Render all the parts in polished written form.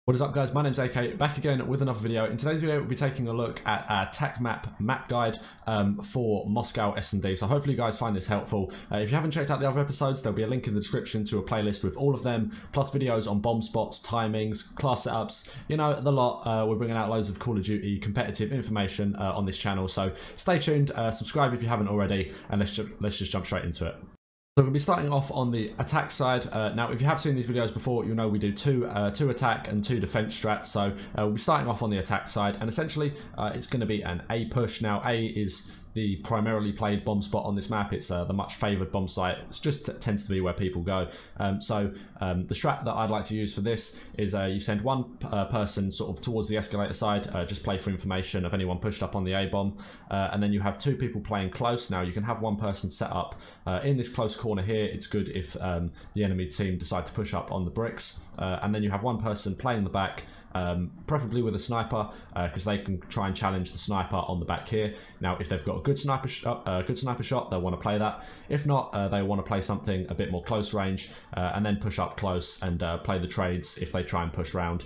What is up, guys? My name's AK, back again with another video. In today's video, we'll be taking a look at our TacMap map guide for Moscow SnD. So hopefully you guys find this helpful. If you haven't checked out the other episodes, there'll be a link in the description to a playlist with all of them, plus videos on bomb spots, timings, class setups, you know, the lot. We're bringing out loads of Call of Duty competitive information on this channel. So stay tuned, subscribe if you haven't already, and let's just jump straight into it. So we'll be starting off on the attack side. Now, if you have seen these videos before, you'll know we do two attack and two defense strats. So we'll be starting off on the attack side, and essentially it's going to be an A push. Now, A is the primarily played bomb spot on this map. It's the much favoured bomb site. It just tends to be where people go. The strat that I'd like to use for this is you send one person sort of towards the escalator side, just play for information of anyone pushed up on the A bomb, and then you have two people playing close. Now you can have one person set up in this close corner here. It's good if the enemy team decide to push up on the bricks, and then you have one person playing the back, preferably with a sniper, because they can try and challenge the sniper on the back here. Now, if they've got a good sniper shot, they'll want to play that. If not, they want to play something a bit more close range, and then push up close and play the trades if they try and push round,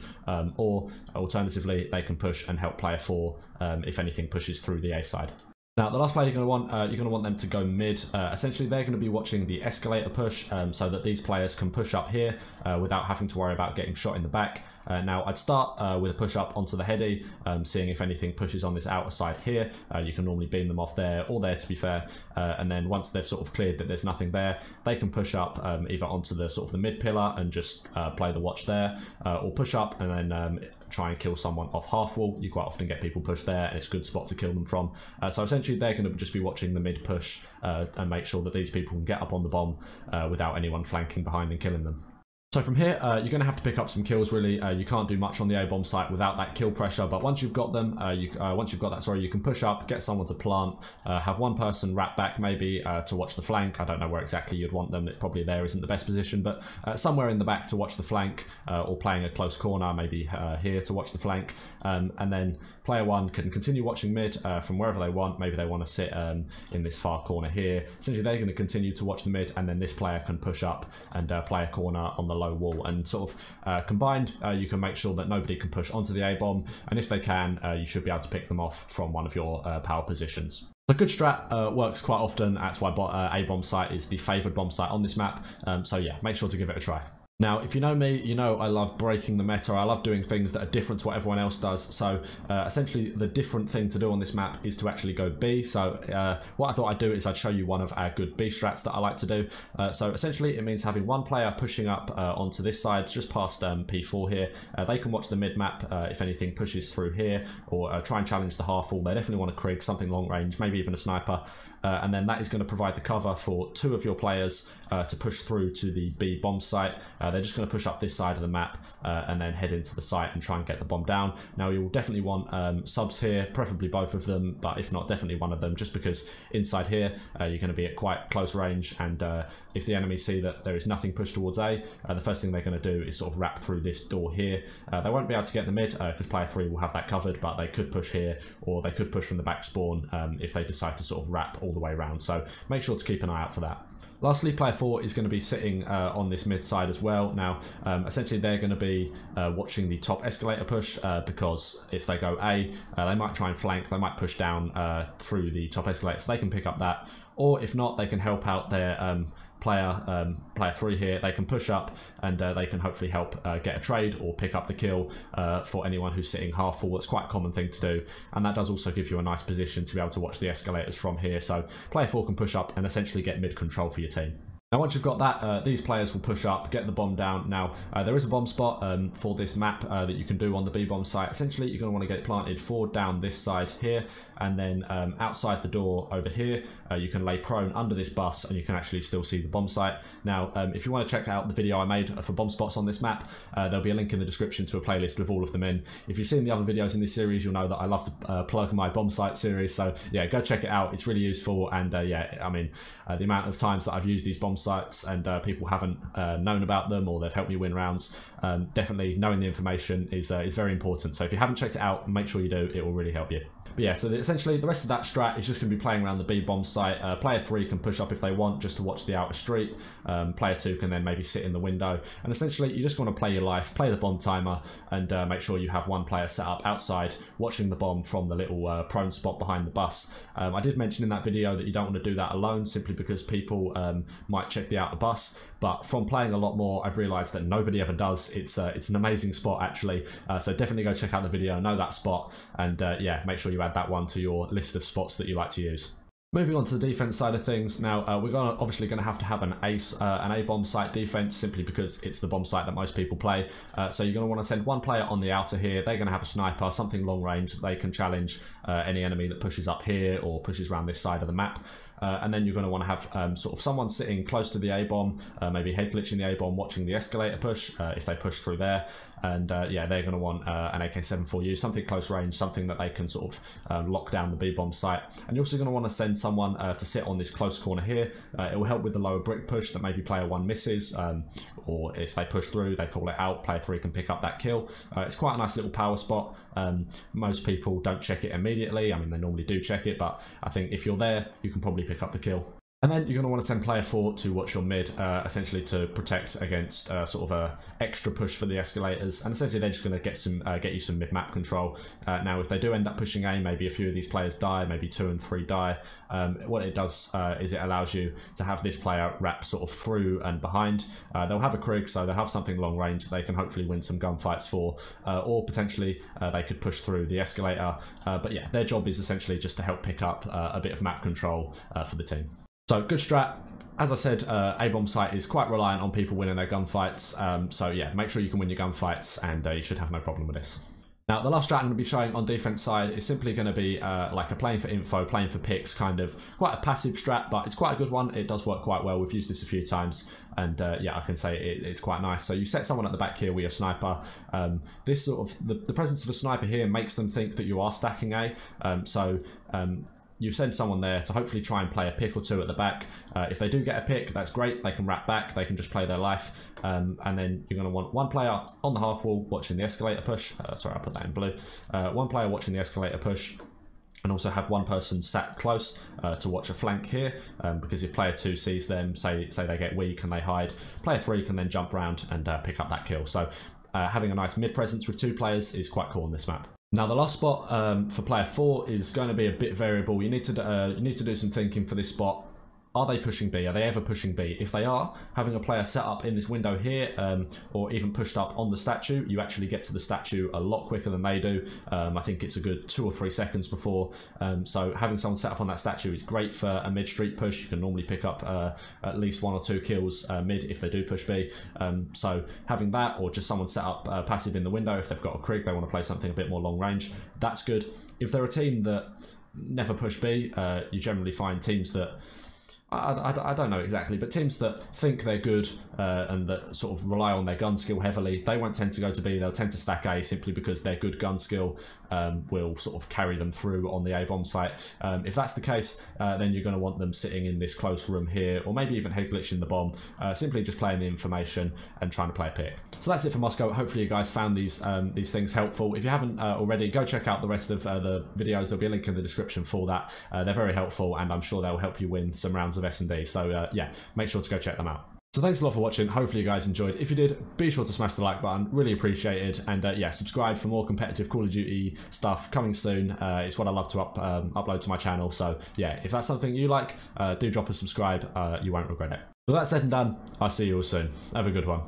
or alternatively, they can push and help player 4 if anything pushes through the A side. Now, the last player you're going to want them to go mid. Essentially, they're going to be watching the escalator push, so that these players can push up here without having to worry about getting shot in the back. Now, I'd start with a push up onto the heady, seeing if anything pushes on this outer side here. You can normally beam them off there or there, to be fair. And then once they've sort of cleared that there's nothing there, they can push up either onto the sort of the mid pillar and just play the watch there, or push up and then try and kill someone off half wall. You quite often get people push there, and it's a good spot to kill them from. So essentially, they're going to just be watching the mid push and make sure that these people can get up on the bomb without anyone flanking behind and killing them. So from here, you're going to have to pick up some kills, really. You can't do much on the A-bomb site without that kill pressure, but once you've got them, you can push up, get someone to plant, have one person wrap back maybe to watch the flank. I don't know where exactly you'd want them. It probably there isn't the best position, but somewhere in the back to watch the flank, or playing a close corner, maybe here to watch the flank. And then player 1 can continue watching mid from wherever they want. Maybe they want to sit in this far corner here. Essentially, they're going to continue to watch the mid, and then this player can push up and play a corner on the low wall, and sort of combined you can make sure that nobody can push onto the A-bomb, and if they can, you should be able to pick them off from one of your power positions. A good strat works quite often. That's why A-bomb site is the favoured bomb site on this map, so yeah, make sure to give it a try. Now, if you know me, you know I love breaking the meta. I love doing things that are different to what everyone else does. So essentially, the different thing to do on this map is to actually go B. So what I thought I'd do is I'd show you one of our good B strats that I like to do. So essentially, it means having one player pushing up onto this side, just past P4 here. They can watch the mid map if anything pushes through here, or try and challenge the half wall. They definitely want to Krig, something long range, maybe even a sniper. And then that is going to provide the cover for 2 of your players to push through to the B bomb site. They're just going to push up this side of the map and then head into the site and try and get the bomb down. Now, you'll definitely want subs here, preferably both of them, but if not, definitely one of them, just because inside here you're going to be at quite close range, and if the enemy see that there is nothing pushed towards A, the first thing they're going to do is sort of wrap through this door here. They won't be able to get the mid because player 3 will have that covered, but they could push here, or they could push from the back spawn if they decide to sort of wrap all the way around. So make sure to keep an eye out for that. Lastly, player 4 is going to be sitting on this mid side as well. Now, essentially, they're going to be watching the top escalator push, because if they go A, they might try and flank. They might push down through the top escalator, so they can pick up that. Or if not, they can help out their player 3 here. They can push up, and they can hopefully help get a trade or pick up the kill for anyone who's sitting half full. That's quite a common thing to do, and that does also give you a nice position to be able to watch the escalators from here. So player 4 can push up and essentially get mid control for your team. Now, once you've got that, these players will push up, get the bomb down. Now, there is a bomb spot for this map that you can do on the B bomb site. Essentially, you're going to want to get it planted forward down this side here, and then outside the door over here, you can lay prone under this bus, and you can actually still see the bomb site. Now, if you want to check out the video I made for bomb spots on this map, there'll be a link in the description to a playlist with all of them in. If you've seen the other videos in this series, you'll know that I love to plug my bomb site series. So yeah, go check it out. It's really useful, and yeah, I mean, the amount of times that I've used these bomb sites and people haven't known about them, or they've helped me win rounds, definitely knowing the information is very important. So if you haven't checked it out, make sure you do. It will really help you. But yeah, so essentially the rest of that strat is just going to be playing around the B bomb site. Player 3 can push up if they want, just to watch the outer street. Player 2 can then maybe sit in the window. And essentially you just want to play your life, play the bomb timer, and make sure you have one player set up outside watching the bomb from the little prone spot behind the bus. I did mention in that video that you don't want to do that alone, simply because people might check the outer bus. But from playing a lot more, I've realised that nobody ever does. It's an amazing spot actually. So definitely go check out the video, know that spot, and yeah, make sure you add that one to your list of spots that you like to use. Moving on to the defense side of things, now we're obviously going to have an A bomb site defense, simply because it's the bomb site that most people play. So you're going to want to send one player on the outer here. They're going to have a sniper, something long range. They can challenge any enemy that pushes up here or pushes around this side of the map. And then you're going to want to have sort of someone sitting close to the A-bomb, maybe head glitching the A-bomb, watching the escalator push, if they push through there. And yeah, they're going to want an AK-74U, something close range, something that they can sort of lock down the B-bomb site. And you're also going to want to send someone to sit on this close corner here. It will help with the lower brick push that maybe player 1 misses, or if they push through, they call it out, player 3 can pick up that kill. It's quite a nice little power spot. Most people don't check it immediately. I mean, they normally do check it, but I think if you're there, you can probably pick up the kill. And then you're going to want to send player 4 to watch your mid, essentially to protect against sort of a extra push for the escalators. And essentially they're just going to get you some mid-map control. Now if they do end up pushing A, maybe a few of these players die, maybe 2 and 3 die. What it does is it allows you to have this player wrap sort of through and behind. They'll have a Krig, so they'll have something long range they can hopefully win some gunfights for, or potentially they could push through the escalator. But yeah, their job is essentially just to help pick up a bit of map control for the team. So good strat. As I said, A-bomb site is quite reliant on people winning their gunfights. So yeah, make sure you can win your gunfights, and you should have no problem with this. Now, the last strat I'm going to be showing on defense side is simply going to be like a playing for info, playing for picks, kind of quite a passive strat, but it's quite a good one. It does work quite well. We've used this a few times, and yeah, I can say it's quite nice. So you set someone at the back here with your sniper. This sort of the presence of a sniper here makes them think that you are stacking A. You send someone there to hopefully try and play a pick or 2 at the back. If they do get a pick, that's great. They can wrap back. They can just play their life. And then you're going to want one player on the half wall watching the escalator push. Sorry, I put that in blue. One player watching the escalator push. And also have one person sat close to watch a flank here, because if player 2 sees them, say they get weak and they hide, player 3 can then jump around and pick up that kill. So having a nice mid presence with 2 players is quite cool on this map. Now the last spot for player 4 is going to be a bit variable. You need to do some thinking for this spot. Are they pushing B? Are they ever pushing B? If they are, having a player set up in this window here, or even pushed up on the statue, you actually get to the statue a lot quicker than they do. I think it's a good 2 or 3 seconds before. So having someone set up on that statue is great for a mid-street push. You can normally pick up at least 1 or 2 kills mid if they do push B. So having that, or just someone set up passive in the window, if they've got a Krig, they want to play something a bit more long range, that's good. If they're a team that never push B, you generally find teams that I don't know exactly, but teams that think they're good and that sort of rely on their gun skill heavily, they won't tend to go to B. They'll tend to stack A simply because their good gun skill will sort of carry them through on the A-bomb site. If that's the case, then you're going to want them sitting in this close room here, or maybe even head glitching the bomb, simply just playing the information and trying to play a pick. So that's it for Moscow. Hopefully you guys found these things helpful. If you haven't already, go check out the rest of the videos. There'll be a link in the description for that. They're very helpful, and I'm sure they'll help you win some rounds of SnD. So yeah, make sure to go check them out. So thanks a lot for watching. Hopefully you guys enjoyed. If you did, be sure to smash the like button. Really appreciated. And yeah, subscribe for more competitive Call of Duty stuff coming soon. It's what I love to upload to my channel. So yeah, if that's something you like, do drop a subscribe. You won't regret it. So that's said and done. I'll see you all soon. Have a good one.